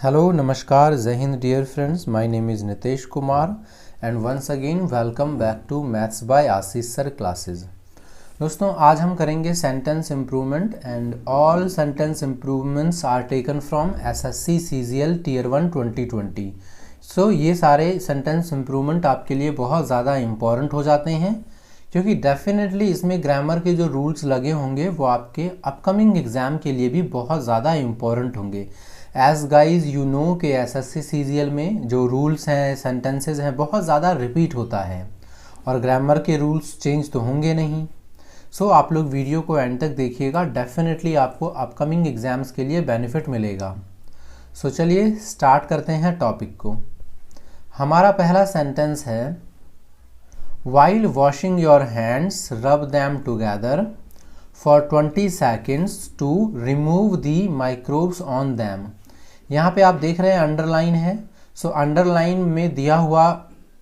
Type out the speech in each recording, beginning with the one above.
Hello, Namaskar, Jai Hind dear friends. My name is Nitesh Kumar and once again welcome back to Maths by Ashish Sir classes. दोस्तों आज हम करेंगे sentence improvement and all sentence improvements are taken from SSC CGL tier 1 2020. So ये सारे sentence improvement आपके लिए बहुत ज़्यादा इम्पॉर्टेंट हो जाते हैं क्योंकि डेफिनेटली इसमें ग्रामर के जो रूल्स लगे होंगे वो आपके अपकमिंग एग्ज़ाम के लिए भी बहुत ज़्यादा इम्पॉर्टेंट होंगे. एज गाइज यू नो कि एसएससी सीजीएल में जो रूल्स हैं सेंटेंसेस हैं बहुत ज़्यादा रिपीट होता है और ग्रामर के रूल्स चेंज तो होंगे नहीं. सो आप लोग वीडियो को एंड तक देखिएगा, डेफिनेटली आपको अपकमिंग एग्ज़ाम्स के लिए बेनिफिट मिलेगा. सो चलिए स्टार्ट करते हैं टॉपिक को. हमारा पहला सेंटेंस है while washing your hands rub them together for 20 seconds to remove the microbes on them. यहाँ पे आप देख रहे हैं अंडरलाइन है. सो अंडरलाइन में दिया हुआ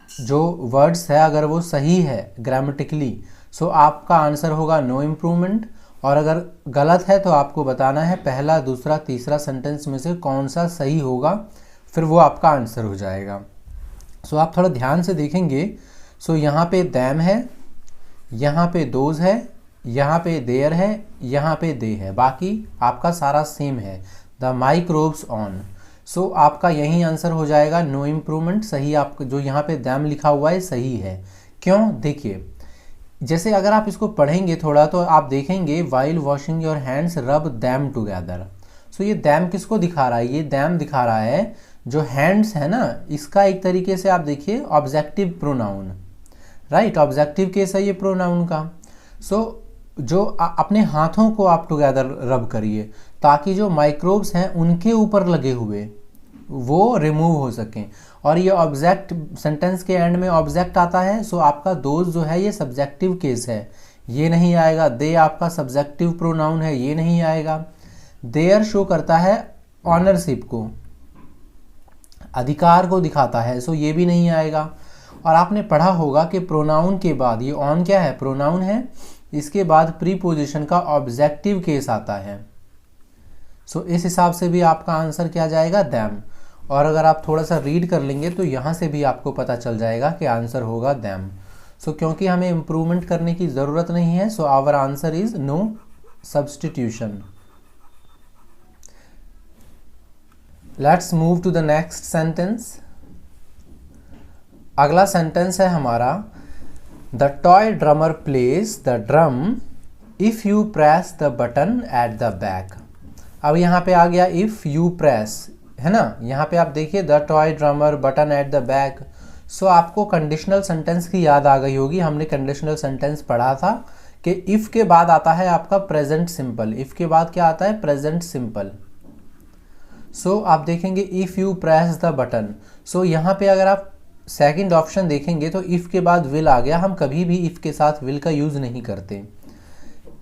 जो वर्ड्स है अगर वो सही है ग्रामेटिकली सो आपका आंसर होगा नो इम्प्रूवमेंट, और अगर गलत है तो आपको बताना है पहला दूसरा तीसरा सेंटेंस में से कौन सा सही होगा, फिर वो आपका आंसर हो जाएगा. सो आप थोड़ा ध्यान से देखेंगे. सो यहाँ पे दैम है, यहाँ पे दोज है, यहाँ पे देयर है, यहाँ पे दे है, बाकी आपका सारा सेम है द माइक्रोब्स ऑन. सो आपका यही आंसर हो जाएगा नो इम्प्रूवमेंट. सही आपका जो यहाँ पे दैम लिखा हुआ है सही है. क्यों? देखिए जैसे अगर आप इसको पढ़ेंगे थोड़ा तो आप देखेंगे while washing your hands rub them together. सो ये दैम किसको दिखा रहा है? ये दैम दिखा रहा है जो हैंड्स है ना, इसका एक तरीके से आप देखिए objective pronoun, right. Objective case है ये प्रोनाउन का. सो जो अपने हाथों को आप टुगेदर रब करिए ताकि जो माइक्रोब्स हैं उनके ऊपर लगे हुए वो रिमूव हो सकें. और ये ऑब्जेक्ट सेंटेंस के एंड में ऑब्जेक्ट आता है. सो आपका दोस्त जो है ये सब्जेक्टिव केस है, ये नहीं आएगा. दे आपका सब्जेक्टिव प्रोनाउन है, ये नहीं आएगा. देयर शो करता है ऑनरशिप को, अधिकार को दिखाता है, सो ये भी नहीं आएगा. और आपने पढ़ा होगा कि प्रोनाउन के बाद ये ऑन क्या है? प्रोनाउन है. इसके बाद प्रीपोजिशन का ऑब्जेक्टिव केस आता है. सो इस हिसाब से भी आपका आंसर क्या जाएगा? दैम. और अगर आप थोड़ा सा रीड कर लेंगे तो यहाँ से भी आपको पता चल जाएगा कि आंसर होगा दैम. सो क्योंकि हमें इम्प्रूवमेंट करने की ज़रूरत नहीं है so our answer is no substitution. Let's move to the next sentence. अगला सेंटेंस है हमारा the toy drummer plays the drum if you press the button at the back. अब यहाँ पे आ गया इफ़ यू प्रेस, है ना. यहाँ पे आप देखिए the toy drummer button at the back. So आपको कंडीशनल सेंटेंस की याद आ गई होगी. हमने कंडीशनल सेंटेंस पढ़ा था कि इफ़ के बाद आता है आपका प्रेजेंट सिंपल. इफ़ के बाद क्या आता है? Present simple. सो आप देखेंगे if you press the button. So यहाँ पे अगर आप सेकंड ऑप्शन देखेंगे तो इफ़ के बाद विल आ गया. हम कभी भी इफ़ के साथ विल का यूज़ नहीं करते.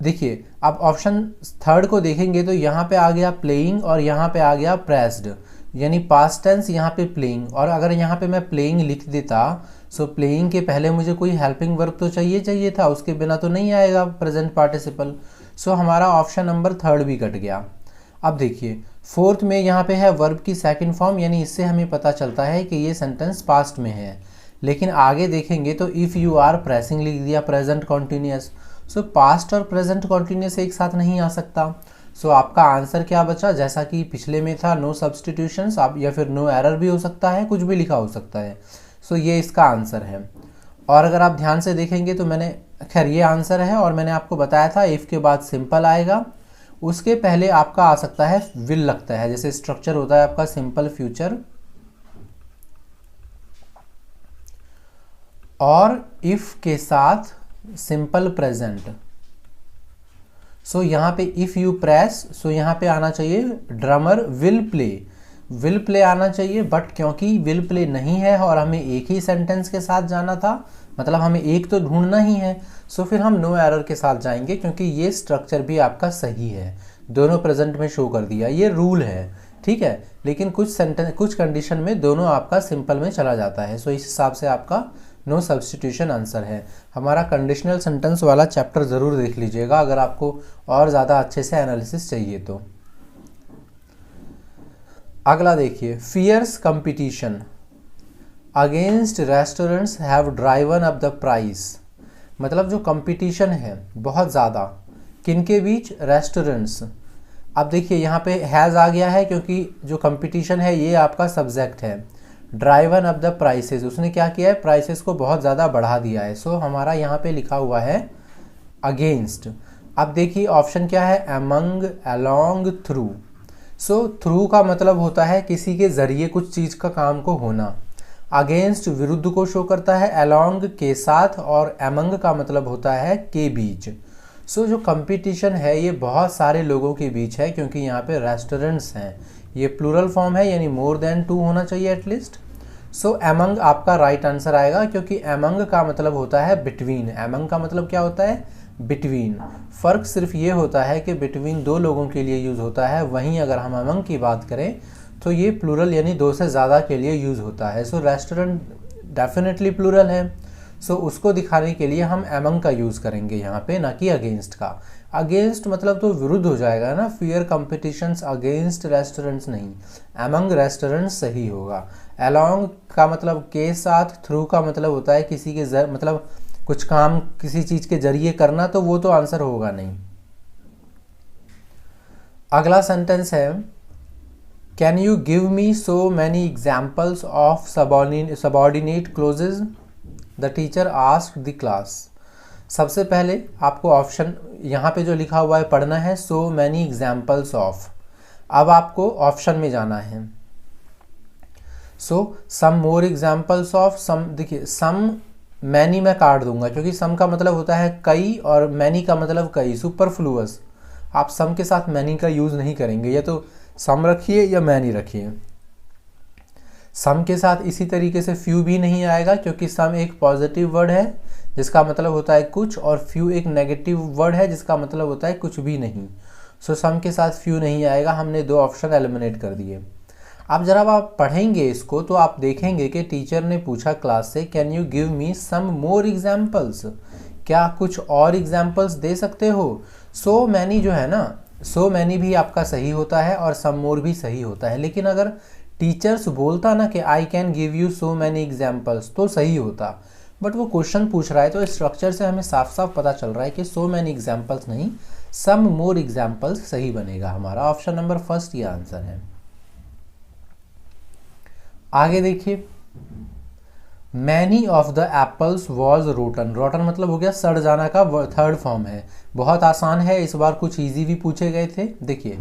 देखिए अब ऑप्शन थर्ड को देखेंगे तो यहाँ पे आ गया प्लेइंग और यहाँ पे आ गया प्रेस्ड, यानी पास्ट टेंस यहाँ पे प्लेइंग. और अगर यहाँ पे मैं प्लेइंग लिख देता सो प्लेइंग के पहले मुझे कोई हेल्पिंग वर्ब तो चाहिए था, उसके बिना तो नहीं आएगा प्रेजेंट पार्टिसिपल. सो हमारा ऑप्शन नंबर थर्ड भी कट गया. अब देखिए फोर्थ में यहाँ पे है वर्ब की सेकंड फॉर्म, यानी इससे हमें पता चलता है कि ये सेंटेंस पास्ट में है. लेकिन आगे देखेंगे तो इफ़ यू आर प्रेसिंग लिख दिया प्रेजेंट कॉन्टिन्यूस. सो पास्ट और प्रेजेंट कॉन्टिन्यूस एक साथ नहीं आ सकता. सो आपका आंसर क्या बचा? जैसा कि पिछले में था नो सब्स्टिट्यूशंस, आप या फिर नो एरर भी हो सकता है, कुछ भी लिखा हो सकता है. सो ये इसका आंसर है. और अगर आप ध्यान से देखेंगे तो मैंने खैर ये आंसर है और मैंने आपको बताया था इफ़ के बाद सिंपल आएगा, उसके पहले आपका आ सकता है विल लगता है. जैसे स्ट्रक्चर होता है आपका सिंपल फ्यूचर और इफ़ के साथ सिंपल प्रेजेंट. सो यहाँ पे इफ़ यू प्रेस सो यहाँ पे आना चाहिए drummer will play. Will play आना चाहिए, बट क्योंकि विल प्ले नहीं है और हमें एक ही सेंटेंस के साथ जाना था, मतलब हमें एक तो ढूंढना ही है. सो फिर हम नो एरर के साथ जाएंगे क्योंकि ये स्ट्रक्चर भी आपका सही है, दोनों प्रेजेंट में शो कर दिया. ये रूल है, ठीक है. लेकिन कुछ कंडीशन में दोनों आपका सिंपल में चला जाता है. सो इस हिसाब से आपका नो सब्स्टिट्यूशन आंसर है. हमारा कंडीशनल सेंटेंस वाला चैप्टर ज़रूर देख लीजिएगा अगर आपको और ज़्यादा अच्छे से एनालिसिस चाहिए तो. अगला देखिए, fierce competition against restaurants have driven up the price. मतलब जो कंपटीशन है बहुत ज़्यादा, किनके बीच? रेस्टोरेंट्स। अब देखिए यहाँ पे हैज़ आ गया है क्योंकि जो कंपटीशन है ये आपका सब्जेक्ट है। ड्राइवन अप द प्राइसेस, उसने क्या किया है? प्राइसेस को बहुत ज़्यादा बढ़ा दिया है। सो हमारा यहाँ पे लिखा हुआ है अगेंस्ट। अब देखिए ऑप्शन क्या है? Among, along, through. So through का मतलब होता है किसी के ज़रिए कुछ चीज़ का काम को होना। अगेंस्ट विरुद्ध को शो करता है, अलोंग के साथ, और अमंग का मतलब होता है के बीच। सो जो कंपटीशन है ये बहुत सारे लोगों के बीच है क्योंकि यहाँ पे रेस्टोरेंट्स हैं। ये प्लूरल फॉर्म है यानी मोर देन 2 होना चाहिए एटलीस्ट। सो अमंग आपका राइट आंसर आएगा क्योंकि अमंग का मतलब होता है बिटवीन। अमंग का मतलब क्या होता है? बिटवीन। फ़र्क सिर्फ ये होता है कि बिटवीन 2 लोगों के लिए यूज़ होता है, वहीं अगर हम अमंग की बात करें तो ये प्लूरल यानी 2 से ज़्यादा के लिए यूज़ होता है। सो रेस्टोरेंट डेफिनेटली प्लूरल है। सो उसको दिखाने के लिए हम अमंग का यूज़ करेंगे यहाँ पे, ना कि अगेंस्ट का। अगेंस्ट मतलब तो विरुद्ध हो जाएगा ना, फियर कंपटीशंस अगेंस्ट रेस्टोरेंट्स नहीं, अमंग रेस्टोरेंट्स सही होगा। अलोंग का मतलब के साथ, थ्रू का मतलब होता है किसी के मतलब कुछ काम किसी चीज़ के जरिए करना, तो वो तो आंसर होगा नहीं। अगला सेंटेंस है, can you give me so many examples of subordinate clauses the teacher asked the class. सबसे पहले आपको ऑप्शन यहाँ पे जो लिखा हुआ है पढ़ना है, सो मैनी एग्जाम्पल्स ऑफ। अब आपको ऑप्शन में जाना है। सो सम मोर एग्जाम्पल्स ऑफ, सम, देखिए सम मैनी मैं काट दूंगा क्योंकि सम का मतलब होता है कई और मैनी का मतलब कई, सुपरफ्लुअस। आप सम के साथ मैनी का यूज़ नहीं करेंगे, या तो सम रखिए या मैनी रखिए। सम के साथ इसी तरीके से फ्यू भी नहीं आएगा क्योंकि सम एक पॉजिटिव वर्ड है जिसका मतलब होता है कुछ, और फ्यू एक नेगेटिव वर्ड है जिसका मतलब होता है कुछ भी नहीं। सो सम के साथ फ्यू नहीं आएगा, हमने 2 ऑप्शन एलिमिनेट कर दिए। अब जरा आप पढ़ेंगे इसको तो आप देखेंगे कि टीचर ने पूछा क्लास से, can you give me some more examples, क्या कुछ और एग्जाम्पल्स दे सकते हो? सो मैनी जो है ना, सो मैनी भी आपका सही होता है और सम मोर भी सही होता है, लेकिन अगर टीचर्स बोलता ना कि I can give you so many examples तो सही होता, बट वो क्वेश्चन पूछ रहा है तो स्ट्रक्चर से हमें साफ साफ पता चल रहा है कि सो मैनी एग्जाम्पल्स नहीं, सम मोर एग्जाम्पल्स सही बनेगा। हमारा ऑप्शन नंबर फर्स्ट ये आंसर है। आगे देखिए, many of the apples was rotten. Rotten मतलब हो गया सड़ जाना का थर्ड फॉर्म है। बहुत आसान है, इस बार कुछ इजी भी पूछे गए थे। देखिए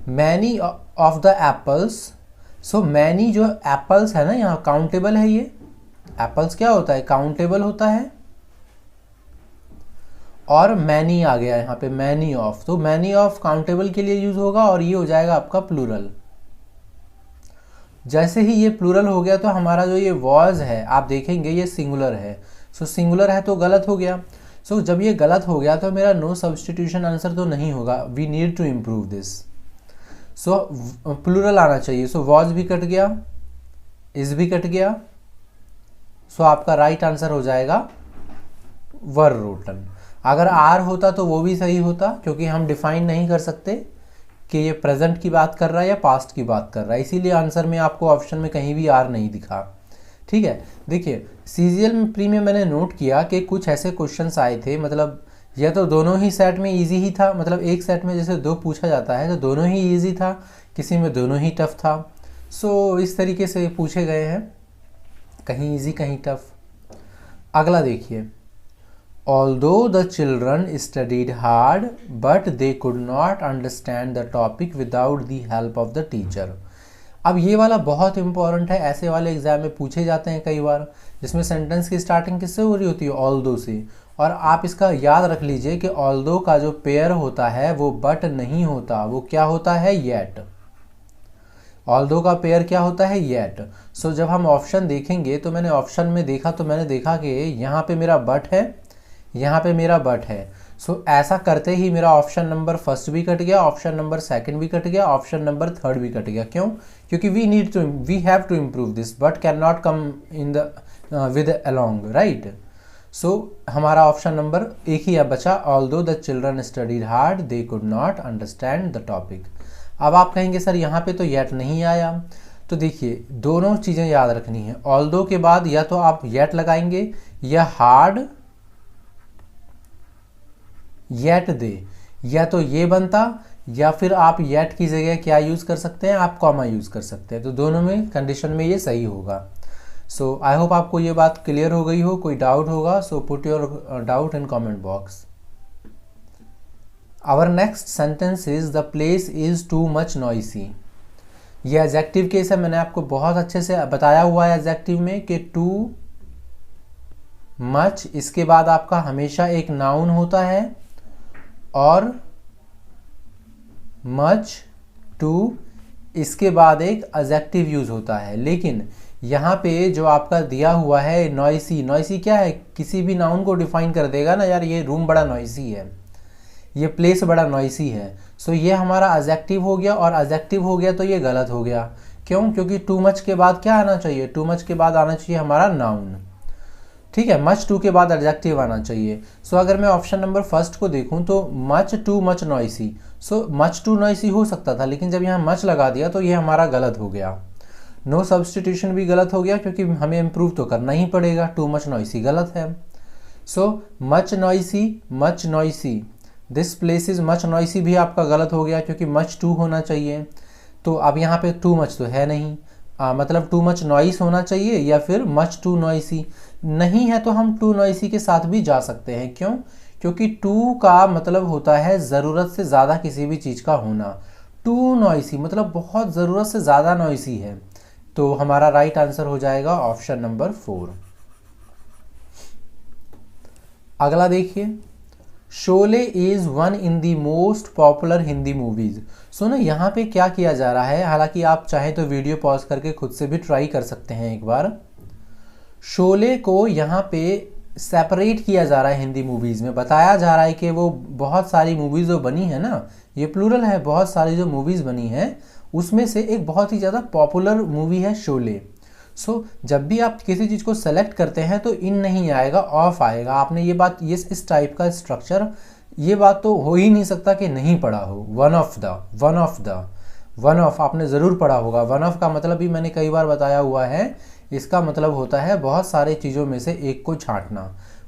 many of the apples, so many जो एप्पल्स है ना यहाँ काउंटेबल है, ये एप्पल्स क्या होता है? काउंटेबल होता है। और मैनी आ गया यहाँ पे, मैनी ऑफ, तो मैनी ऑफ काउंटेबल के लिए यूज होगा और ये हो जाएगा आपका प्लूरल। जैसे ही ये प्लूरल हो गया तो हमारा जो ये वॉज है आप देखेंगे ये सिंगुलर है। सो सिंगुलर है तो गलत हो गया। सो जब ये गलत हो गया तो मेरा नो सब्सटीट्यूशन आंसर तो नहीं होगा, we need to improve this. So plural आना चाहिए। सो वॉज भी कट गया, इज भी कट गया। सो आपका राइट आंसर हो जाएगा वर रोटन। अगर आर होता तो वो भी सही होता क्योंकि हम डिफाइन नहीं कर सकते कि ये प्रेजेंट की बात कर रहा है या पास्ट की बात कर रहा है, इसीलिए आंसर में आपको ऑप्शन में कहीं भी आर नहीं दिखा। ठीक है, देखिए सीजीएल प्री में मैंने नोट किया कि कुछ ऐसे क्वेश्चंस आए थे, मतलब यह तो दोनों ही सेट में इजी ही था, मतलब एक सेट में जैसे 2 पूछा जाता है तो दोनों ही इजी था, किसी में दोनों ही टफ था। सो इस तरीके से पूछे गए हैं, कहीं इजी कहीं टफ। अगला देखिए, Although the children studied hard, but they could not understand the topic without the help of the teacher. अब ये वाला बहुत इंपॉर्टेंट है, ऐसे वाले एग्जाम में पूछे जाते हैं कई बार, जिसमें सेंटेंस की स्टार्टिंग किससे हो रही होती है? although से। और आप इसका याद रख लीजिए कि although का जो पेयर होता है वो but नहीं होता, वो क्या होता है? yet। although का पेयर क्या होता है? yet। सो जब हम ऑप्शन देखेंगे तो मैंने ऑप्शन में देखा तो मैंने देखा कि यहाँ पे मेरा but है, यहाँ पे मेरा बट है। सो ऐसा करते ही मेरा ऑप्शन नंबर फर्स्ट भी कट गया, ऑप्शन नंबर सेकंड भी कट गया, ऑप्शन नंबर थर्ड भी कट गया। क्यों? क्योंकि we have to improve this, but can not come in the with along, right. So हमारा ऑप्शन नंबर एक ही बचा, although the children studied hard they could not understand the topic. अब आप कहेंगे सर यहाँ पे तो येट नहीं आया, तो देखिए दोनों चीज़ें याद रखनी है। ऑल्दो के बाद या तो आप येट लगाएंगे या हार्ड येट दे, या तो ये बनता, या फिर आप येट की जगह क्या यूज़ कर सकते हैं, आप कॉमा यूज़ कर सकते हैं। तो दोनों में कंडीशन में ये सही होगा। सो आई होप आपको ये बात क्लियर हो गई हो। कोई डाउट होगा so put your doubt in comment box. Our next sentence is the place is too much noisy. ये एडजेक्टिव केस है, मैंने आपको बहुत अच्छे से बताया हुआ है एडजेक्टिव में कि टू मच, इसके बाद आपका हमेशा एक नाउन होता है और मच टू, इसके बाद एक एडजेक्टिव यूज होता है। लेकिन यहाँ पे जो आपका दिया हुआ है नॉइसी, नॉइसी क्या है, किसी भी नाउन को डिफाइन कर देगा ना, यार ये रूम बड़ा नॉइसी है, ये प्लेस बड़ा नॉइसी है। सो ये हमारा एडजेक्टिव हो गया, और एडजेक्टिव हो गया तो ये गलत हो गया। क्यों? क्योंकि टू मच के बाद क्या आना चाहिए, टू मच के बाद आना चाहिए हमारा नाउन। ठीक है, मच टू के बाद एडजेक्टिव आना चाहिए। सो अगर मैं ऑप्शन नंबर फर्स्ट को देखूं तो much too much noisy, so much too noisy हो सकता था, लेकिन जब यहाँ मच लगा दिया तो ये हमारा गलत हो गया। नो सब्सटीट्यूशन भी गलत हो गया, क्योंकि हमें इम्प्रूव तो करना ही पड़ेगा, टू मच नॉइसी गलत है। So much noisy, this place is much noisy भी आपका गलत हो गया, क्योंकि मच टू होना चाहिए। तो अब यहाँ पे टू मच तो है नहीं, मतलब टू मच नॉइस होना चाहिए, या फिर मच टू नॉइसी नहीं है तो हम टू नॉइसी के साथ भी जा सकते हैं। क्यों? क्योंकि टू का मतलब होता है ज़रूरत से ज़्यादा किसी भी चीज़ का होना। टू नॉइसी मतलब बहुत ज़रूरत से ज़्यादा नॉइसी है। तो हमारा राइट आंसर हो जाएगा ऑप्शन नंबर 4। अगला देखिए, Sholay is one in the most popular Hindi movies. So ना यहाँ पे क्या किया जा रहा है, हालांकि आप चाहें तो वीडियो पॉज करके खुद से भी ट्राई कर सकते हैं एक बार। शोले को यहाँ पे सेपरेट किया जा रहा है हिंदी मूवीज़ में, बताया जा रहा है कि वो बहुत सारी मूवीज़ जो बनी है ना, ये प्लूरल है, बहुत सारी जो मूवीज़ बनी हैं उसमें से एक बहुत ही ज़्यादा पॉपुलर मूवी है शोले। सो जब भी आप किसी चीज़ को सेलेक्ट करते हैं तो इन नहीं आएगा, ऑफ आएगा। आपने ये बात, ये इस टाइप का स्ट्रक्चर, ये बात तो हो ही नहीं सकता कि नहीं पढ़ा हो। वन ऑफ आपने ज़रूर पढ़ा होगा। वन ऑफ का मतलब भी मैंने कई बार बताया हुआ है, इसका मतलब होता है बहुत सारे चीज़ों में से एक को छांटना।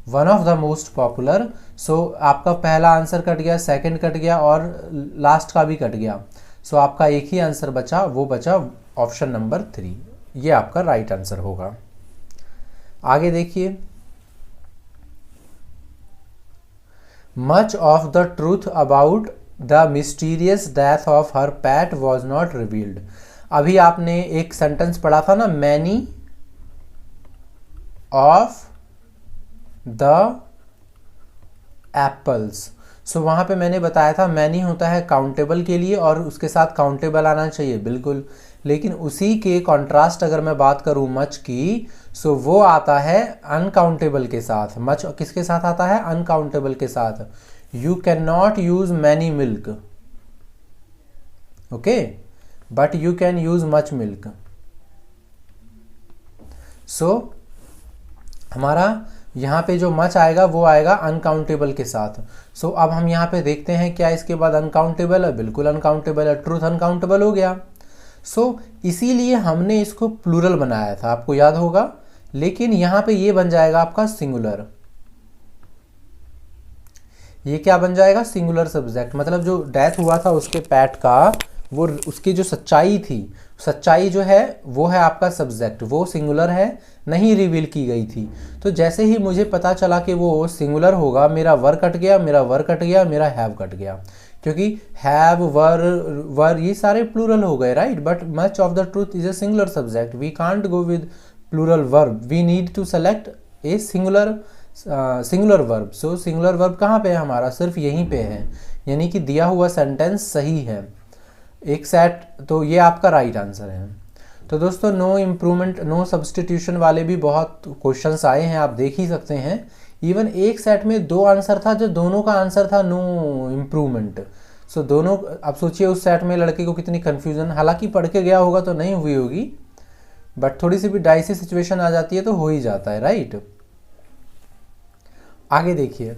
One of the most popular. So आपका पहला आंसर कट गया, सेकंड कट गया और लास्ट का भी कट गया। सो आपका एक ही आंसर बचा, वो बचा ऑप्शन नंबर 3। ये आपका राइट आंसर होगा। आगे देखिए, much of the truth about the mysterious death of her PAT was not revealed. अभी आपने एक सेंटेंस पढ़ा था ना, मैनी ऑफ द एप्पल्स। सो वहाँ पे मैंने बताया था मैनी होता है काउंटेबल के लिए और उसके साथ काउंटेबल आना चाहिए, बिल्कुल। लेकिन उसी के कॉन्ट्रास्ट अगर मैं बात करूँ मच की, सो वो आता है अनकाउंटेबल के साथ। मच किसके साथ आता है? अनकाउंटेबल के साथ। You can not use many milk, okay, but you can use much milk. So हमारा यहाँ पे जो मच आएगा वो आएगा अनकाउंटेबल के साथ। सो अब हम यहाँ पे देखते हैं क्या इसके बाद अनकाउंटेबल है, बिल्कुल अनकाउंटेबल है, ट्रूथ अनकाउंटेबल हो गया। सो इसीलिए हमने इसको प्लूरल बनाया था, आपको याद होगा। लेकिन यहाँ पे ये बन जाएगा आपका सिंगुलर। ये क्या बन जाएगा? Singular subject. मतलब जो डेथ हुआ था उसके पैट का, वो उसकी जो सच्चाई थी, सच्चाई जो है वो है आपका सब्जेक्ट, वो सिंगुलर है, नहीं रिवील की गई थी। तो जैसे ही मुझे पता चला कि वो सिंगुलर होगा, मेरा वर कट गया, मेरा वर कट गया, मेरा हैव कट गया, क्योंकि हैव, वर ये सारे प्लूरल हो गए, right. But much of the truth is a singular subject, we can't go with plural verb, we need to select a singular verb. So singular verb कहाँ पे है हमारा? सिर्फ यहीं पे है, यानी कि दिया हुआ सेंटेंस सही है एक सेट। तो ये आपका राइट आंसर है। तो दोस्तों नो इम्प्रूवमेंट, नो सब्सटीट्यूशन वाले भी बहुत क्वेश्चंस आए हैं, आप देख ही सकते हैं। इवन एक सेट में 2 आंसर था, जो दोनों का आंसर था नो इम्प्रूवमेंट। सो दोनों, अब सोचिए उस सेट में लड़के को कितनी कन्फ्यूजन, हालांकि पढ़ के गया होगा तो नहीं हुई होगी, बट थोड़ी सी भी डाइसी सिचुएशन आ जाती है तो हो ही जाता है, राइट। आगे देखिए,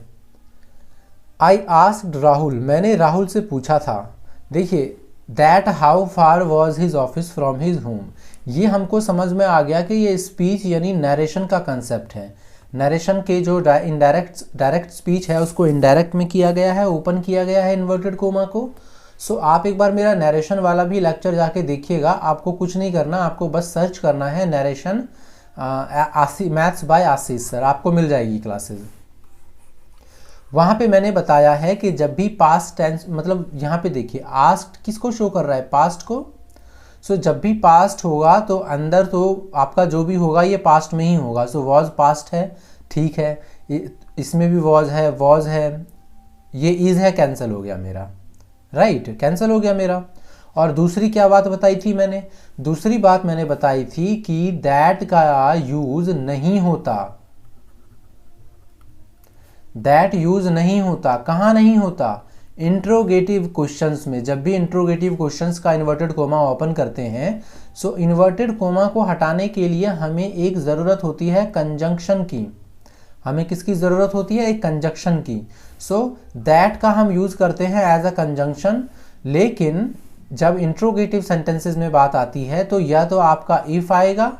आई आस्क्ड राहुल, मैंने राहुल से पूछा था। देखिए that how far was his office from his home. ये हमको समझ में आ गया कि ये स्पीच यानी नरेशन का कंसेप्ट है। नरेशन के जो डायरेक्ट स्पीच है उसको इनडायरेक्ट में किया गया है, ओपन किया गया है इन्वर्टेड कोमा को। सो आप एक बार मेरा नरेशन वाला भी लेक्चर जाके देखिएगा। आपको कुछ नहीं करना, आपको बस सर्च करना है narration maths by Ashish sir, आपको मिल जाएगी क्लासेस। वहां पे मैंने बताया है कि जब भी पास्ट टेंस, मतलब यहाँ पे देखिए आस्ट किसको शो कर रहा है, पास्ट को। सो जब भी पास्ट होगा तो अंदर तो आपका जो भी होगा ये पास्ट में ही होगा। सो वॉज पास्ट है, ठीक है, इसमें भी वॉज है, ये इज है, कैंसिल हो गया मेरा, राइट, कैंसिल हो गया मेरा। और दूसरी क्या बात बताई थी मैंने, दूसरी बात मैंने बताई थी कि दैट का यूज नहीं होता, दैट यूज नहीं होता, कहाँ नहीं होता, इंट्रोगेटिव क्वेश्चंस में। जब भी इंट्रोगेटिव क्वेश्चंस का इन्वर्टेड कोमा ओपन करते हैं, सो इन्वर्टेड कोमा को हटाने के लिए हमें एक ज़रूरत होती है कंजंक्शन की। हमें किसकी ज़रूरत होती है, एक कंजंक्शन की। सो दैट का हम यूज़ करते हैं एज अ कंजंक्शन। लेकिन जब इंट्रोगेटिव सेंटेंसेस में बात आती है तो या तो आपका इफ आएगा,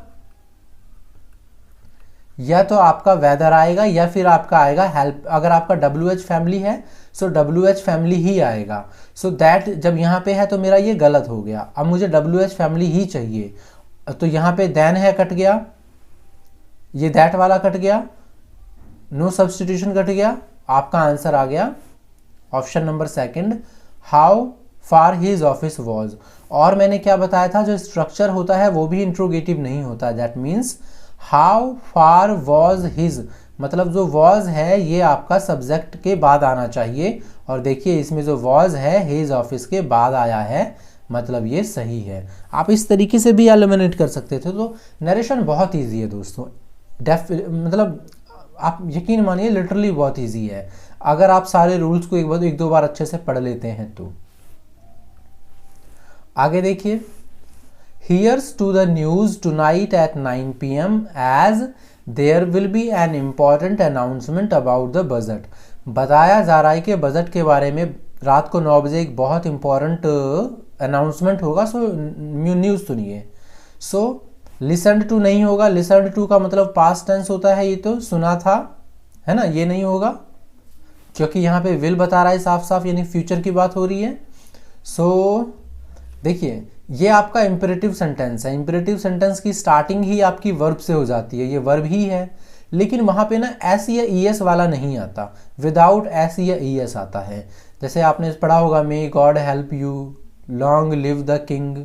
या तो आपका वेदर आएगा, या फिर आपका आएगा हेल्प। अगर आपका WH फैमिली है सो WH फैमिली ही आएगा। सो दैट जब यहाँ पे है तो मेरा ये गलत हो गया, अब मुझे WH फैमिली ही चाहिए। तो यहाँ पे देन है, कट गया, ये दैट वाला कट गया, नो सब्सटीट्यूशन कट गया, आपका आंसर आ गया option number second, how far his office was. और मैंने क्या बताया था, जो स्ट्रक्चर होता है वो भी इंट्रोगेटिव नहीं होता। That means how far was his, मतलब जो वॉज है ये आपका सब्जेक्ट के बाद आना चाहिए। और देखिए इसमें जो वॉज है हिज ऑफिस के बाद आया है, मतलब ये सही है। आप इस तरीके से भी एलिमिनेट कर सकते थे। तो नरेशन बहुत ईजी है दोस्तों, मतलब आप यकीन मानिए लिटरली बहुत ईजी है, अगर आप सारे रूल्स को एक दो बार अच्छे से पढ़ लेते हैं तो। आगे देखिए, hears to the news tonight at 9 p.m. as there will be an important announcement about the budget। बताया जा रहा है कि बजट के बारे में रात को 9 बजे एक बहुत इंपॉर्टेंट अनाउंसमेंट होगा। सो न्यूज़ सुनिए। सो लिसन्ड टू नहीं होगा, लिसन्ड टू का मतलब पास्ट टेंस होता है, ये तो सुना था, है ना, ये नहीं होगा क्योंकि यहाँ पे विल बता रहा है साफ साफ, यानी फ्यूचर की बात हो रही है। सो देखिए ये आपका इंपेरेटिव सेंटेंस है। इंपेरेटिव सेंटेंस की स्टार्टिंग ही आपकी वर्ब से हो जाती है, ये वर्ब ही है। लेकिन वहाँ पे ना एस या ई एस वाला नहीं आता, विदाउट एस या ई एस आता है। जैसे आपने पढ़ा होगा, may God help you, long live the king,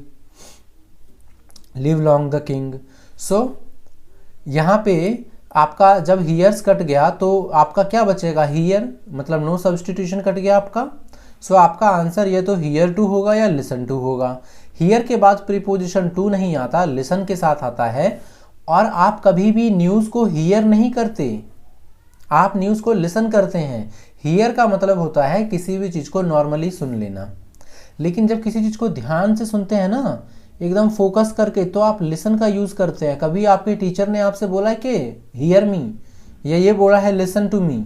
live long the king. So यहाँ पे आपका जब हियर्स कट गया तो आपका क्या बचेगा, हियर, मतलब नो सब्सटीट्यूशन कट गया आपका। सो आपका आंसर ये तो हियर टू होगा या लिसन टू होगा। हियर के बाद प्रीपोजिशन टू नहीं आता, लिसन के साथ आता है। और आप कभी भी न्यूज़ को हियर नहीं करते, आप न्यूज़ को लिसन करते हैं। हियर का मतलब होता है किसी भी चीज़ को नॉर्मली सुन लेना, लेकिन जब किसी चीज़ को ध्यान से सुनते हैं ना, एकदम फोकस करके, तो आप लिसन का यूज़ करते हैं। कभी आपके टीचर ने आपसे बोला है कि हियर मी, या ये बोला है लिसन टू मी।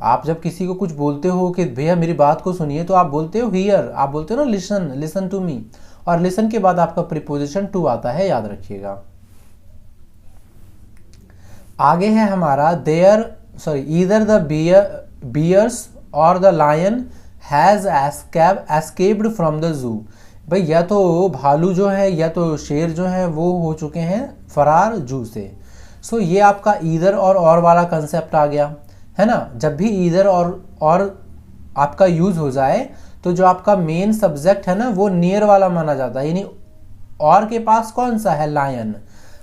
आप जब किसी को कुछ बोलते हो कि भैया मेरी बात को सुनिए, तो आप बोलते हो हियर, आप बोलते हो ना लिसन, लिसन टू मी। और लिसन के बाद आपका प्रीपोजिशन टू आता है, याद रखिएगा। आगे है हमारा ईदर द बियर्स और the lion has escaped from the zoo. भाई या तो भालू जो है या तो शेर जो है वो हो चुके हैं फरार जू से। सो ये आपका ईदर और वाला कंसेप्ट आ गया, है ना। जब भी ईदर और आपका यूज हो जाए तो जो आपका मेन सब्जेक्ट है ना वो नियर वाला माना जाता है, यानी और के पास कौन सा है, लायन।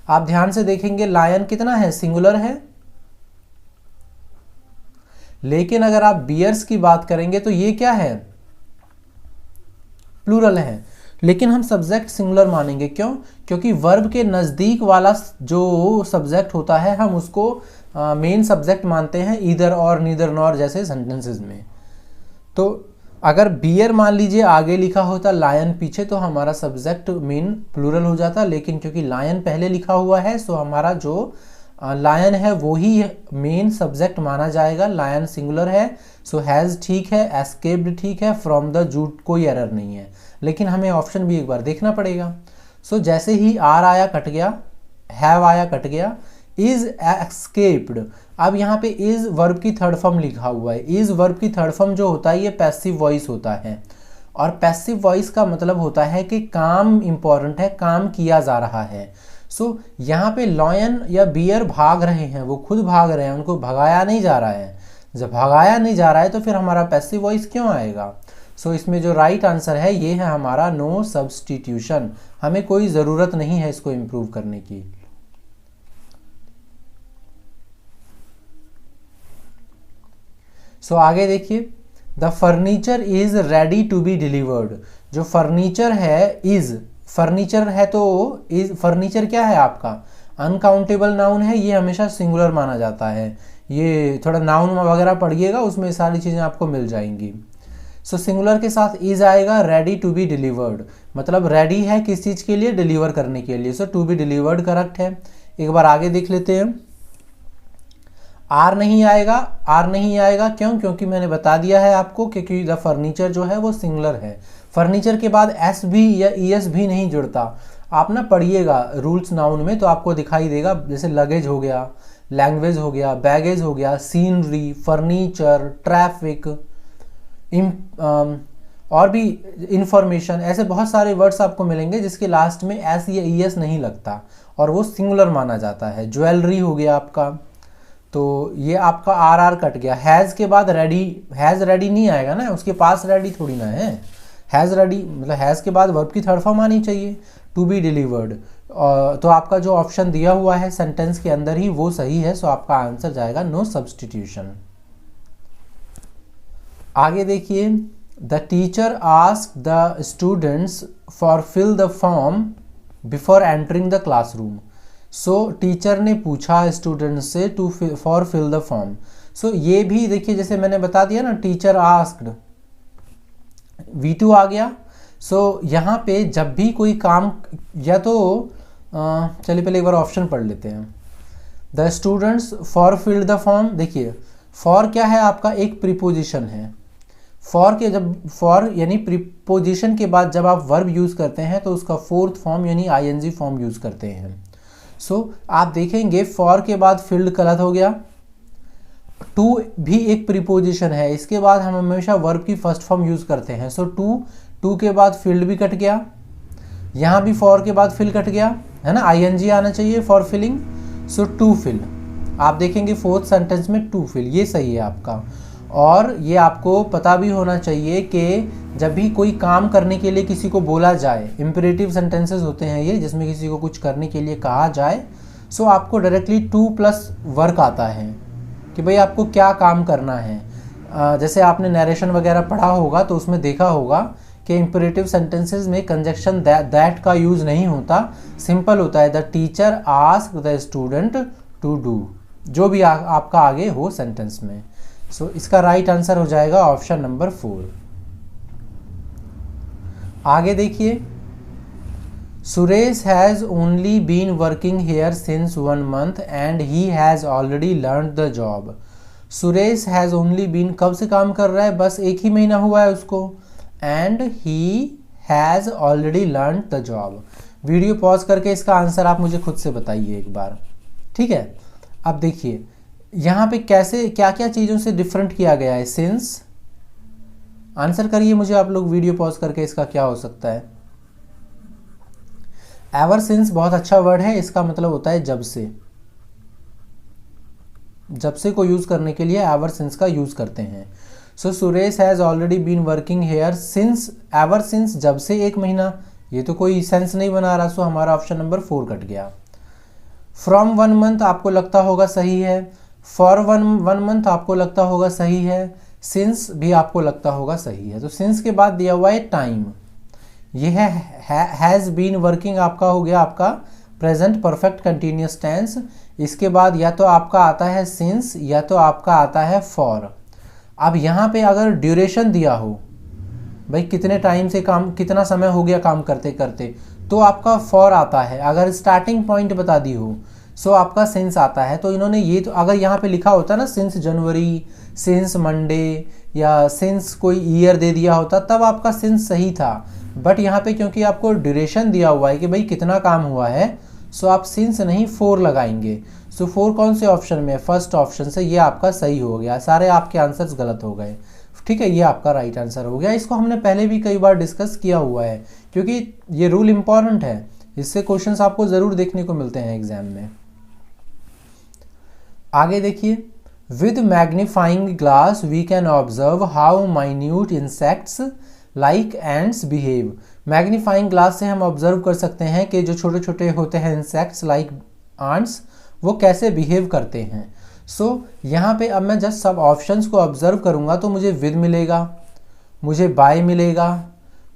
आप ध्यान से देखेंगे लायन कितना है, सिंगुलर है। लेकिन अगर आप बियर्स की बात करेंगे तो ये क्या है, प्लूरल है। लेकिन हम सब्जेक्ट सिंगुलर मानेंगे, क्यों, क्योंकि वर्ब के नज़दीक वाला जो सब्जेक्ट होता है हम उसको मेन सब्जेक्ट मानते हैं, ईदर और नीदर नॉर जैसे सेंटेंसेस में। तो अगर बियर मान लीजिए आगे लिखा होता, लायन पीछे, तो हमारा सब्जेक्ट मेन प्लूरल हो जाता। लेकिन क्योंकि लायन पहले लिखा हुआ है, सो हमारा जो लायन है वो ही मेन सब्जेक्ट माना जाएगा। लायन सिंगुलर है, सो हैज़ ठीक है, एस्केप्ड ठीक है, फ्रॉम द जू कोई एरर नहीं है। लेकिन हमें ऑप्शन भी एक बार देखना पड़ेगा। सो जैसे ही आर आया कट गया, हैव आया कट गया, इज एस्केप्ड। अब यहाँ पे इज वर्ब की थर्ड फॉर्म लिखा हुआ है। इज वर्ब की थर्ड फॉर्म जो होता है ये पैसिव वॉइस होता है, और पैसिव वॉइस का मतलब होता है कि काम इंपॉर्टेंट है, काम किया जा रहा है। सो यहाँ पे लॉयन या बियर भाग रहे हैं, वो खुद भाग रहे हैं, उनको भगाया नहीं जा रहा है। जब भगाया नहीं जा रहा है तो फिर हमारा पैसिव वॉइस क्यों आएगा? सो इसमें जो राइट आंसर है ये है हमारा नो सब्स्टिट्यूशन। हमें कोई ज़रूरत नहीं है इसको इम्प्रूव करने की। सो आगे देखिए, the furniture is ready to be delivered. जो फर्नीचर है, इज फर्नीचर है तो इज फर्नीचर क्या है आपका? अनकाउंटेबल नाउन है, ये हमेशा सिंगुलर माना जाता है। ये थोड़ा नाउन वगैरह पढ़िएगा, उसमें सारी चीज़ें आपको मिल जाएंगी। सो सिंगुलर के साथ इज आएगा, रेडी टू बी डिलीवर्ड, मतलब रेडी है किस चीज़ के लिए? डिलीवर करने के लिए। सो टू बी डिलीवर्ड करेक्ट है। एक बार आगे देख लेते हैं। आर नहीं आएगा, आर नहीं आएगा क्यों? क्योंकि मैंने बता दिया है आपको, क्योंकि द फर्नीचर जो है वो सिंगुलर है। फर्नीचर के बाद एस भी या ई एस भी नहीं जुड़ता। आप ना पढ़िएगा रूल्स नाउन में तो आपको दिखाई देगा, जैसे लगेज हो गया, लैंग्वेज हो गया, बैगेज हो गया, सीनरी, फर्नीचर, ट्रैफिक, और भी इंफॉर्मेशन, ऐसे बहुत सारे वर्ड्स आपको मिलेंगे जिसके लास्ट में एस या ई एस नहीं लगता और वो सिंगुलर माना जाता है। ज्वेलरी हो गया आपका, तो ये आपका आर आर कट गया। हैज़ के बाद रेडी, हैज़ रेडी नहीं आएगा ना, उसके पास रेडी थोड़ी ना है। हैज़ रेडी मतलब हैज़ के बाद वर्ब की थर्ड फॉर्म आनी चाहिए, टू बी डिलीवर्ड। तो आपका जो ऑप्शन दिया हुआ है सेंटेंस के अंदर ही वो सही है। सो आपका आंसर जाएगा नो सब्स्टिट्यूशन। आगे देखिए, the teacher asked the students for fill the form before entering the classroom. So teacher ने पूछा स्टूडेंट से to for fill the form. So ये भी देखिए, जैसे मैंने बता दिया ना, टीचर आस्क्ड, V2 आ गया। सो यहाँ पे जब भी कोई काम, या तो चलिए पहले एक बार ऑप्शन पढ़ लेते हैं। The students for filled the form, देखिए फॉर क्या है आपका? एक प्रीपोजिशन है। फॉर के जब फॉर यानी प्रीपोजिशन के बाद जब आप वर्ब यूज़ करते हैं तो उसका फोर्थ फॉर्म यानी आईएनजी फॉर्म यूज़ करते हैं। सो आप देखेंगे फॉर के बाद फील्ड गलत हो गया। टू भी एक प्रीपोजिशन है, इसके बाद हम हमेशा वर्ब की फर्स्ट फॉर्म यूज़ करते हैं। सो टू के बाद फील्ड भी कट गया, यहाँ भी फॉर के बाद फिल कट गया है ना, आईएनजी आना चाहिए for filling. So to fill, आप देखेंगे फोर्थ सेंटेंस में टू फिल, ये सही है आपका। और ये आपको पता भी होना चाहिए कि जब भी कोई काम करने के लिए किसी को बोला जाए, इम्परेटिव सेंटेंसेस होते हैं ये, जिसमें किसी को कुछ करने के लिए कहा जाए, सो आपको डायरेक्टली टू प्लस वर्क आता है कि भाई आपको क्या काम करना है। जैसे आपने नरेशन वगैरह पढ़ा होगा तो उसमें देखा होगा कि इम्परेटिव सेंटेंसेस में कंजक्शन दैट का यूज़ नहीं होता, सिंपल होता है the teacher ask the student to do, जो भी आपका आगे हो सेंटेंस में। सो इसका राइट आंसर हो जाएगा ऑप्शन नंबर 4। आगे देखिए, Suresh has only been working here since 1 month and he has already learn the job. Suresh has only been, कब से काम कर रहा है? बस एक ही महीना हुआ है उसको। And he has already learn the job. Video pause करके इसका आंसर आप मुझे खुद से बताइए एक बार, ठीक है। अब देखिए यहाँ पे कैसे क्या क्या चीज़ों से डिफरेंट किया गया है। सिंस, आंसर करिए मुझे आप लोग वीडियो पॉज करके, इसका क्या हो सकता है। एवर सिंस बहुत अच्छा वर्ड है, इसका मतलब होता है जब से। जब से को यूज़ करने के लिए एवर सिंस का यूज़ करते हैं। So Suresh has already been working here since, ever since जब से 1 महीना, ये तो कोई सेंस नहीं बना रहा। सो हमारा ऑप्शन नंबर 4 कट गया। फ्रॉम 1 month आपको लगता होगा सही है, फॉर वन मंथ आपको लगता होगा सही है, सिंस भी आपको लगता होगा सही है। तो सिंस के बाद दिया हुआ है टाइम, ये है हैज़ बीन वर्किंग, आपका हो गया आपका प्रेजेंट परफेक्ट कंटिन्यूस टेंस। इसके बाद या तो आपका आता है सिंस या तो आपका आता है फॉर। अब यहाँ पे अगर ड्यूरेशन दिया हो, भाई कितने टाइम से काम, कितना समय हो गया काम करते करते, तो आपका फॉर आता है। अगर स्टार्टिंग पॉइंट बता दी हो सो आपका सिंस आता है। तो इन्होंने ये, तो अगर यहाँ पे लिखा होता ना सिंस जनवरी, सिंस मंडे या सिंस कोई ईयर दे दिया होता तब आपका सिंस सही था। बट यहाँ पे क्योंकि आपको ड्यूरेशन दिया हुआ है कि भाई कितना काम हुआ है, सो आप सिंस नहीं 4 लगाएंगे। सो 4 कौन से ऑप्शन में है? फर्स्ट ऑप्शन से। ये आपका सही हो गया, सारे आपके आंसर्स गलत हो गए। ठीक है, ये आपका राइट आंसर हो गया। इसको हमने पहले भी कई बार डिस्कस किया हुआ है क्योंकि ये रूल इंपॉर्टेंट है, इससे क्वेश्चंस आपको ज़रूर देखने को मिलते हैं एग्जाम में। आगे देखिए, with magnifying glass we can observe how minute insects like ants behave. Magnifying glass से हम ऑब्जर्व कर सकते हैं कि जो छोटे छोटे होते हैं इंसेक्ट्स लाइक आंट्स, वो कैसे बिहेव करते हैं। सो यहाँ पे अब मैं जस्ट सब ऑप्शंस को ऑब्जर्व करूँगा तो मुझे विद मिलेगा, मुझे बाय मिलेगा,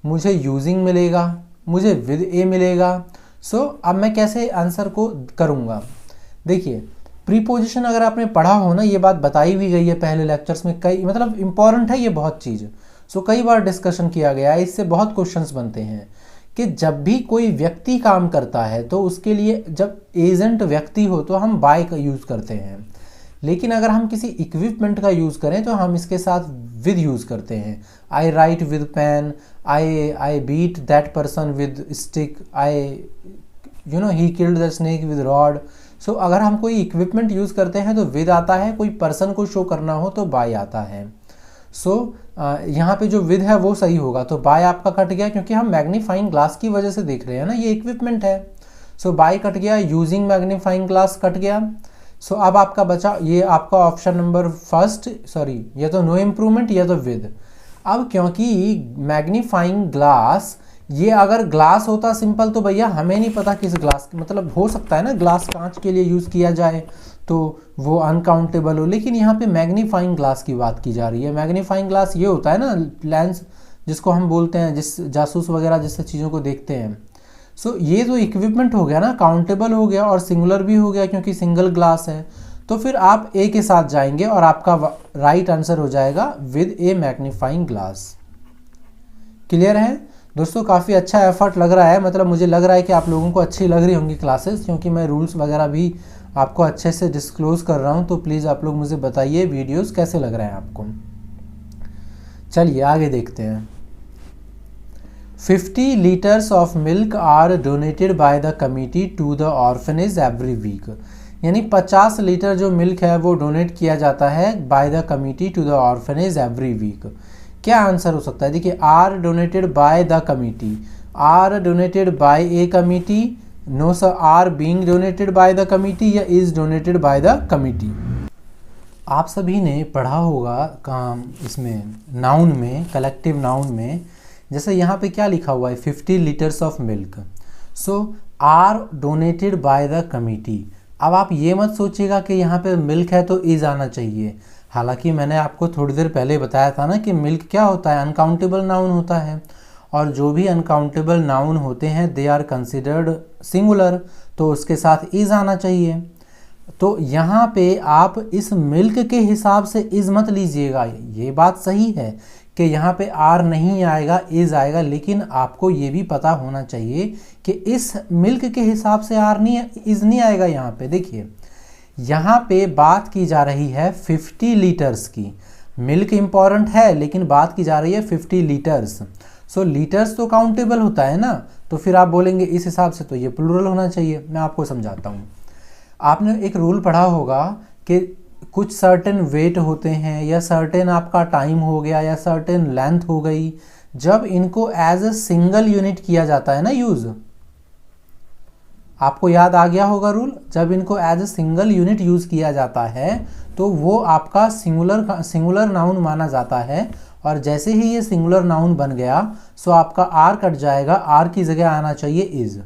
मुझे यूजिंग मिलेगा, मुझे विद ए मिलेगा। सो अब मैं कैसे आंसर को करूँगा? देखिए, प्रीपोजिशन अगर आपने पढ़ा हो ना, ये बात बताई भी गई है पहले लेक्चर्स में, कई मतलब इंपॉर्टेंट है ये बहुत चीज़। सो कई बार डिस्कशन किया गया है, इससे बहुत क्वेश्चंस बनते हैं कि जब भी कोई व्यक्ति काम करता है तो उसके लिए जब एजेंट व्यक्ति हो तो हम बाय का यूज़ करते हैं, लेकिन अगर हम किसी इक्विपमेंट का यूज़ करें तो हम इसके साथ विद यूज़ करते हैं। I write with pen, I beat that person with stick, he killed the snake with rod. So अगर हम कोई इक्विपमेंट यूज़ करते हैं तो विद आता है, कोई पर्सन को शो करना हो तो बाय आता है। सो यहाँ पे जो विद है वो सही होगा, तो बाय आपका कट गया क्योंकि हम मैग्नीफाइंग ग्लास की वजह से देख रहे हैं ना, ये इक्विपमेंट है। सो बाय कट गया, यूजिंग मैग्नीफाइंग ग्लास कट गया। सो अब आपका बचा ये आपका ऑप्शन नंबर फर्स्ट, सॉरी ये तो नो इम्प्रूवमेंट, ये तो विद। अब क्योंकि मैग्नीफाइंग ग्लास, ये अगर ग्लास होता सिंपल तो भैया हमें नहीं पता किस ग्लास, मतलब हो सकता है ना ग्लास कांच के लिए यूज़ किया जाए तो वो अनकाउंटेबल हो, लेकिन यहाँ पे मैग्नीफाइंग ग्लास की बात की जा रही है। मैग्नीफाइंग ग्लास ये होता है ना लेंस, जिसको हम बोलते हैं, जिस जासूस वगैरह जिससे चीज़ों को देखते हैं। सो ये जो इक्विपमेंट हो गया ना, काउंटेबल हो गया और सिंगुलर भी हो गया क्योंकि सिंगल ग्लास है, तो फिर आप ए के साथ जाएंगे और आपका राइट आंसर हो जाएगा with A magnifying glass. Clear है दोस्तों? काफ़ी अच्छा एफर्ट लग रहा है, मतलब मुझे लग रहा है कि आप लोगों को अच्छी लग रही होंगी क्लासेस, क्योंकि मैं रूल्स वगैरह भी आपको अच्छे से डिस्क्लोज कर रहा हूं। तो प्लीज़ आप लोग मुझे बताइए वीडियोस कैसे लग रहे हैं आपको। चलिए आगे देखते हैं। 50 litres of milk are donated by the committee to the orphanage every week. यानी 50 लीटर जो मिल्क है वो डोनेट किया जाता है by the committee to the orphanage every week. क्या आंसर हो सकता है? देखिए, are donated by the committee, are donated by a committee, no sir, are being donated by the committee या is donated by the committee. आप सभी ने पढ़ा होगा काम इसमें नाउन में, कलेक्टिव नाउन में, जैसे यहाँ पे क्या लिखा हुआ है 50 litres of milk. So are donated by the committee. अब आप ये मत सोचिएगा कि यहाँ पे मिल्क है तो इज आना चाहिए, हालांकि मैंने आपको थोड़ी देर पहले बताया था ना कि मिल्क क्या होता है, अनकाउंटेबल नाउन होता है, और जो भी अनकाउंटेबल नाउन होते हैं दे आर कंसिडर्ड सिंगुलर, तो उसके साथ इज आना चाहिए। तो यहाँ पे आप इस मिल्क के हिसाब से इज मत लीजिएगा, ये बात सही है कि यहाँ पे आर नहीं आएगा, इज आएगा, लेकिन आपको ये भी पता होना चाहिए कि इस मिल्क के हिसाब से आर नहीं, इज नहीं आएगा। यहाँ पे देखिए, यहाँ पे बात की जा रही है 50 लीटर्स की। मिल्क इम्पॉर्टेंट है लेकिन बात की जा रही है 50 लीटर्स। सो लीटर्स तो काउंटेबल होता है ना, तो फिर आप बोलेंगे इस हिसाब से तो ये प्लूरल होना चाहिए। मैं आपको समझाता हूँ। आपने एक रूल पढ़ा होगा कि कुछ सर्टेन वेट होते हैं या सर्टेन आपका टाइम हो गया या सर्टेन लेंथ हो गई, जब इनको एज अ सिंगल यूनिट किया जाता है ना यूज़, आपको याद आ गया होगा रूल, जब इनको as a single unit use किया जाता है तो वो आपका सिंगुलर नाउन माना जाता है, और जैसे ही ये सिंगुलर नाउन बन गया सो आपका आर कट जाएगा, आर की जगह आना चाहिए इज।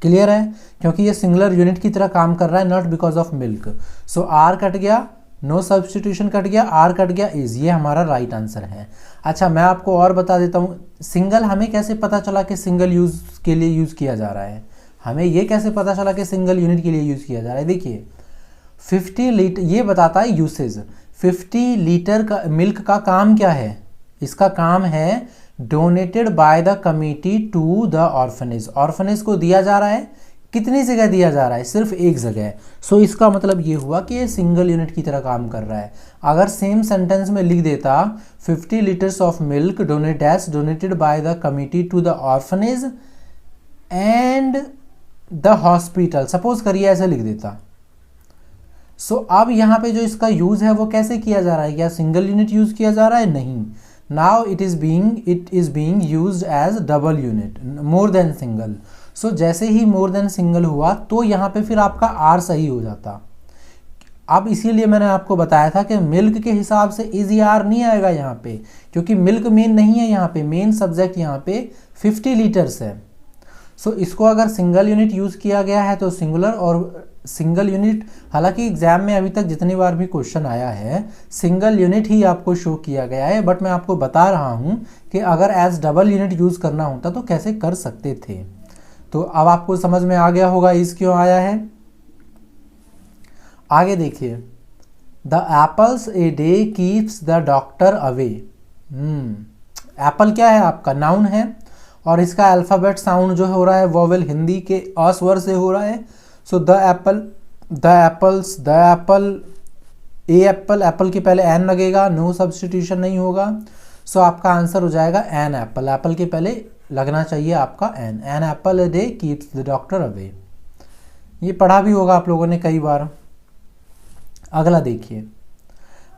क्लियर है? क्योंकि ये सिंगुलर यूनिट की तरह काम कर रहा है, not because of milk. So are cut गया, नो सब्सटीट्यूशन कट गया, आर कट गया, इज, ये हमारा राइट आंसर है। अच्छा, मैं आपको और बता देता हूँ, सिंगल हमें कैसे पता चला कि सिंगल यूज के लिए यूज़ किया जा रहा है, हमें ये कैसे पता चला कि सिंगल यूनिट के लिए यूज़ किया जा रहा है? देखिए 50 लीटर ये बताता है यूसेज। 50 लीटर का मिल्क का काम क्या है? इसका काम है donated by the committee to the orphanage. Orphanage को दिया जा रहा है कितनी जगह दिया जा रहा है, सिर्फ एक जगह। सो इसका मतलब ये हुआ कि ये सिंगल यूनिट की तरह काम कर रहा है। अगर सेम सेंटेंस में लिख देता 50 litres of milk donated by the committee to the orphanage and the hospital, suppose करिए ऐसे लिख देता। सो अब यहाँ पे जो इसका यूज है वो कैसे किया जा रहा है, क्या सिंगल यूनिट यूज किया जा रहा है, नहीं। Now it is being used as double unit, more than single. So जैसे ही मोर देन सिंगल हुआ तो यहाँ पे फिर आपका आर सही हो जाता। अब इसीलिए मैंने आपको बताया था कि मिल्क के हिसाब से इज आर नहीं आएगा यहाँ पे, क्योंकि मिल्क मेन नहीं है यहाँ पे, मेन सब्जेक्ट यहाँ पे 50 लीटर्स है। सो इसको अगर सिंगल यूनिट यूज किया गया है तो सिंगुलर, और सिंगल यूनिट, हालांकि एग्जाम में अभी तक जितनी बार भी क्वेश्चन आया है सिंगल यूनिट ही आपको शो किया गया है, बट मैं आपको बता रहा हूं कि अगर एज डबल यूनिट यूज करना होता तो कैसे कर सकते थे। तो अब आपको समझ में आ गया होगा इस क्यों आया है। आगे देखिए, the apples A day keeps the doctor away. Apple क्या है, आपका नाउन है, और इसका अल्फाबेट साउंड जो हो रहा है वोवेल हिंदी के अ स्वर से हो रहा है। So the Apple, A Apple, Apple के पहले एन लगेगा, नो सब्सटीट्यूशन नहीं होगा। सो आपका आंसर हो जाएगा एन एप्पल, एप्पल के पहले लगना चाहिए आपका an apple a day keeps the doctor away. ये पढ़ा भी होगा आप लोगों ने कई बार। अगला देखिए,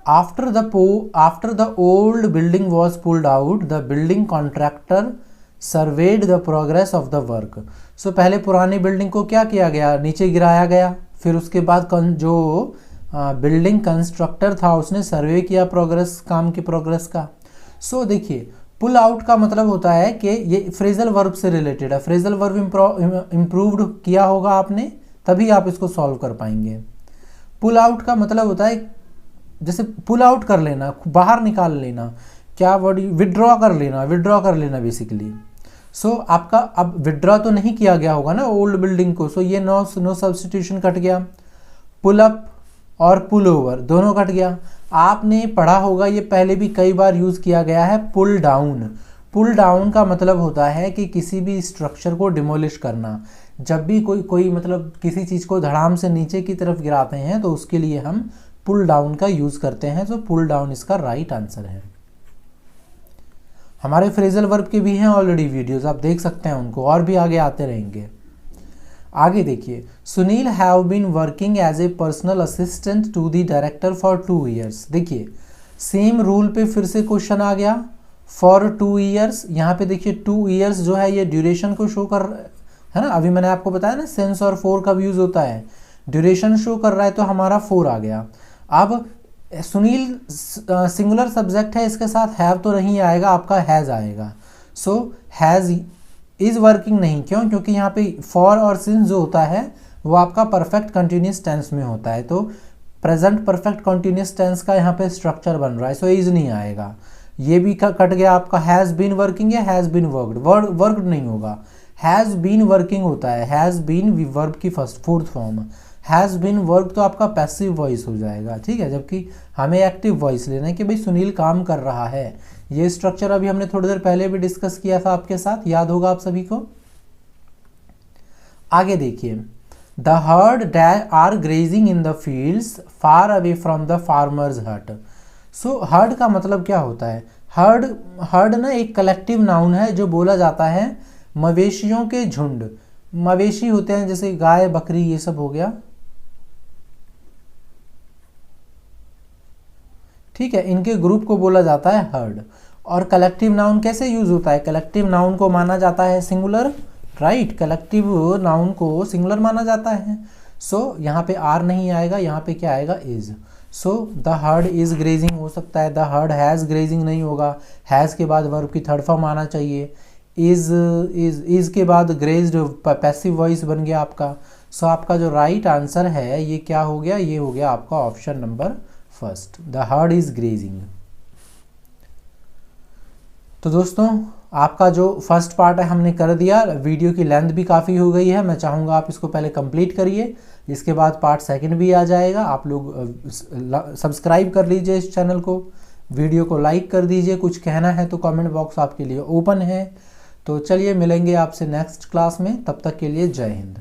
after the old building was pulled out the building contractor served the progress of the work. So पहले पुरानी बिल्डिंग को क्या किया गया, नीचे गिराया गया, फिर उसके बाद जो बिल्डिंग कंस्ट्रक्टर था उसने सर्वे किया प्रोग्रेस, काम की प्रोग्रेस का। सो देखिए, पुल आउट का मतलब होता है कि ये फ्रेजल वर्ब से रिलेटेड है। फ्रेजल वर्ब इम्प्रूव्ड किया होगा आपने, तभी आप इसको सॉल्व कर पाएंगे। पुल आउट का मतलब होता है जैसे पुल आउट कर लेना, बाहर निकाल लेना, क्या वर्ड, विड्रॉ कर लेना बेसिकली। सो आपका अब विड्रॉ तो नहीं किया गया होगा ना ओल्ड बिल्डिंग को, सो ये नो सब्स्टिट्यूशन कट गया। पुल अप और पुल ओवर दोनों कट गया। आपने पढ़ा होगा, ये पहले भी कई बार यूज किया गया है, पुल डाउन। पुल डाउन का मतलब होता है कि किसी भी स्ट्रक्चर को डिमोलिश करना। जब भी कोई मतलब किसी चीज को धड़ाम से नीचे की तरफ गिराते हैं तो उसके लिए हम पुल डाउन का यूज करते हैं। तो पुल डाउन इसका राइट आंसर है। हमारे फ्रेजल वर्ब के भी हैं ऑलरेडी वीडियोस, आप देख सकते हैं उनको, और भी आगे आते रहेंगे। आगे देखिए, Sunil have been working as a personal assistant to the director for 2 years. देखिए सेम रूल पे फिर से क्वेश्चन आ गया, फॉर 2 ईयर्स। यहाँ पे देखिए 2 ईयर्स जो है ये ड्यूरेशन को शो कर, है ना, अभी मैंने आपको बताया ना सेंस और फॉर कब यूज होता है, ड्यूरेशन शो कर रहा है तो हमारा 4 आ गया। अब सुनील सिंगुलर सब्जेक्ट है, इसके साथ हैव तो नहीं आएगा, आपका हैज़ आएगा। सो हैज़ इज वर्किंग नहीं, क्यों, क्योंकि यहाँ पे फॉर और सिंस जो होता है वो आपका परफेक्ट कंटिन्यूस टेंस में होता है, तो प्रेजेंट परफेक्ट कंटिन्यूस टेंस का यहाँ पे स्ट्रक्चर बन रहा है, सो इज नहीं आएगा। ये भी कट गया आपका, हैज़ बीन वर्किंग या हैज़ बीन वर्कड, वर्कड नहीं होगा, हैज़ बीन वर्किंग होता है, हैज़ बीन वर्ब की fourth form, has been work तो आपका पैसिव वॉइस हो जाएगा, ठीक है, जबकि हमें एक्टिव वॉइस लेना है कि भाई सुनील काम कर रहा है। ये स्ट्रक्चर अभी हमने थोड़ी देर पहले भी डिस्कस किया था आपके साथ, याद होगा आप सभी को। आगे देखिए, the herd are grazing in the fields far away from the farmer's hut. So heard का मतलब क्या होता है, हर्ड ना एक कलेक्टिव नाउन है जो बोला जाता है मवेशियों के झुंड। मवेशी होते हैं जैसे गाय बकरी ये सब हो गया, ठीक है, इनके ग्रुप को बोला जाता है हर्ड। और कलेक्टिव नाउन कैसे यूज होता है, कलेक्टिव नाउन को माना जाता है सिंगुलर, राइट, कलेक्टिव नाउन को सिंगुलर माना जाता है। सो यहाँ पे आर नहीं आएगा, यहाँ पे क्या आएगा, is. So the heard is grazing हो सकता है, द हर्ड हैज़ ग्रेजिंग नहीं होगा, हैज़ के बाद वर्ब की थर्ड फॉर्म आना चाहिए, इज के बाद ग्रेज्ड पैसिव वॉइस बन गया आपका। सो आपका जो राइट आंसर है ये क्या हो गया, ये हो गया आपका option number first, the heard is grazing. तो दोस्तों आपका जो फर्स्ट पार्ट है हमने कर दिया, वीडियो की लेंथ भी काफ़ी हो गई है, मैं चाहूँगा आप इसको पहले कंप्लीट करिए, इसके बाद पार्ट सेकंड भी आ जाएगा। आप लोग सब्सक्राइब कर लीजिए इस चैनल को, वीडियो को लाइक कर दीजिए, कुछ कहना है तो कमेंट बॉक्स आपके लिए ओपन है। तो चलिए मिलेंगे आपसे नेक्स्ट क्लास में, तब तक के लिए जय हिंद।